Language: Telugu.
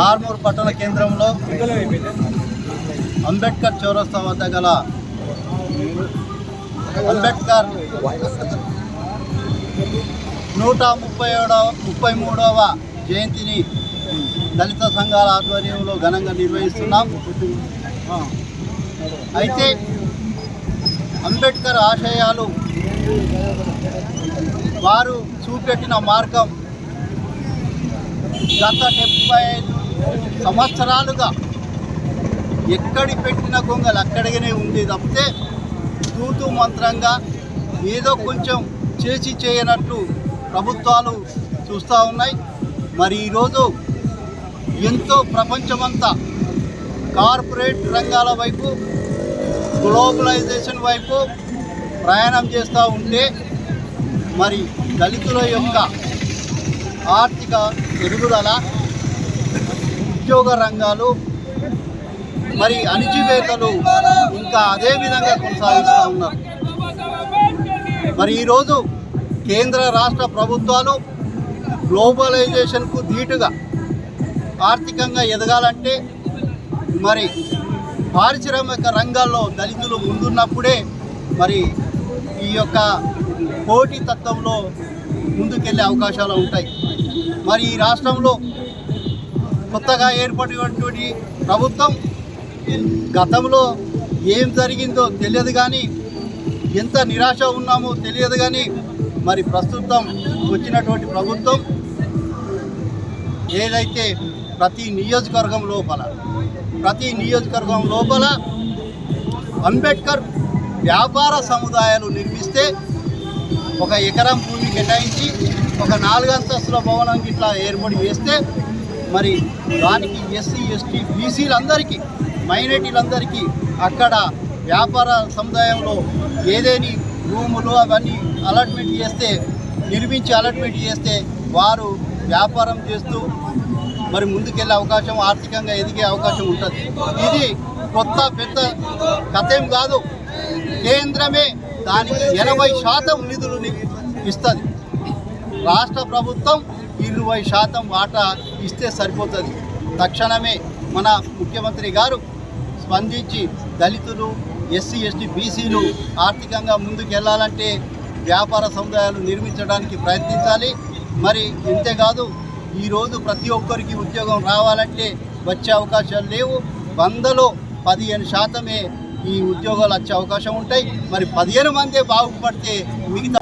ఆర్మూర్ పట్టణ కేంద్రంలో అంబేద్కర్ చౌరస్తా వద్ద గల అంబేద్కర్ 133వ జయంతిని దళిత సంఘాల ఆధ్వర్యంలో ఘనంగా నిర్వహిస్తున్నాం. అయితే అంబేద్కర్ ఆశయాలు, వారు చూపెట్టిన మార్గం గత 75 సంవత్సరాలుగా ఎక్కడి పెట్టిన గొంగలు అక్కడిగానే ఉంది తప్పితే తూతూ మంత్రంగా ఏదో కొంచెం చేసి చేయనట్టు ప్రభుత్వాలు చూస్తూ ఉన్నాయి. మరి ఈరోజు ఎంతో ప్రపంచమంతా కార్పొరేట్ రంగాల వైపు, గ్లోబలైజేషన్ వైపు ప్రయాణం చేస్తూ ఉంటే మరి దళితుల యొక్క ఆర్థిక ఎదుగుదల, ఉద్యోగ రంగాలు, మరి అణిచివేతలు ఇంకా అదే విధంగా కొనసాగిస్తూ ఉన్నారు. మరి ఈరోజు కేంద్ర రాష్ట్ర ప్రభుత్వాలు గ్లోబలైజేషన్కు ధీటుగా ఆర్థికంగా ఎదగాలంటే మరి పారిశ్రామిక రంగాల్లో దళితులు ముందున్నప్పుడే మరి ఈ యొక్క పోటీ తత్వంలో ముందుకెళ్ళే అవకాశాలు ఉంటాయి. మరి ఈ రాష్ట్రంలో కొత్తగా ఏర్పడినటువంటి ప్రభుత్వం గతంలో ఏం జరిగిందో తెలియదు కానీ, ఎంత నిరాశ ఉన్నామో తెలియదు కానీ, మరి ప్రస్తుతం వచ్చినటువంటి ప్రభుత్వం ఏదైతే ప్రతి నియోజకవర్గం లోపల అంబేద్కర్ వ్యాపార సముదాయాలు నిర్మిస్తే ఒక ఎకరం భూమి కేటాయించి ఒక 4 అంతస్తుల భవనం ఇట్లా ఏర్పాటు చేస్తే మరి దానికి ఎస్సీ, ఎస్టీ, బీసీలందరికీ, మైనారిటీలందరికీ అక్కడ వ్యాపార సముదాయంలో ఏదేని రూములు అవన్నీ నిర్మించి అలాట్మెంట్ చేస్తే వారు వ్యాపారం చేస్తూ మరి ముందుకెళ్ళే అవకాశం, ఆర్థికంగా ఎదిగే అవకాశం ఉంటుంది. ఇది కొత్త పెద్ద కథేం కాదు. కేంద్రమే దానికి 80% నిధులు ఇస్తుంది. రాష్ట్ర ప్రభుత్వం 20% వాటా ఇస్తే సరిపోతుంది. తక్షణమే మన ముఖ్యమంత్రి గారు స్పందించి దళితులు, ఎస్సీ, ఎస్టీ, బీసీలు ఆర్థికంగా ముందుకెళ్ళాలంటే వ్యాపార సముదాయాలు నిర్మించడానికి ప్రయత్నించాలి. మరి ఇంతేకాదు, ఈరోజు ప్రతి ఒక్కరికి ఉద్యోగం రావాలంటే వచ్చే అవకాశాలు లేవు. 100లో 15% ఈ ఉద్యోగాలు వచ్చే అవకాశం ఉంటాయి. మరి 15 మందే బాగుపడితే మిగతా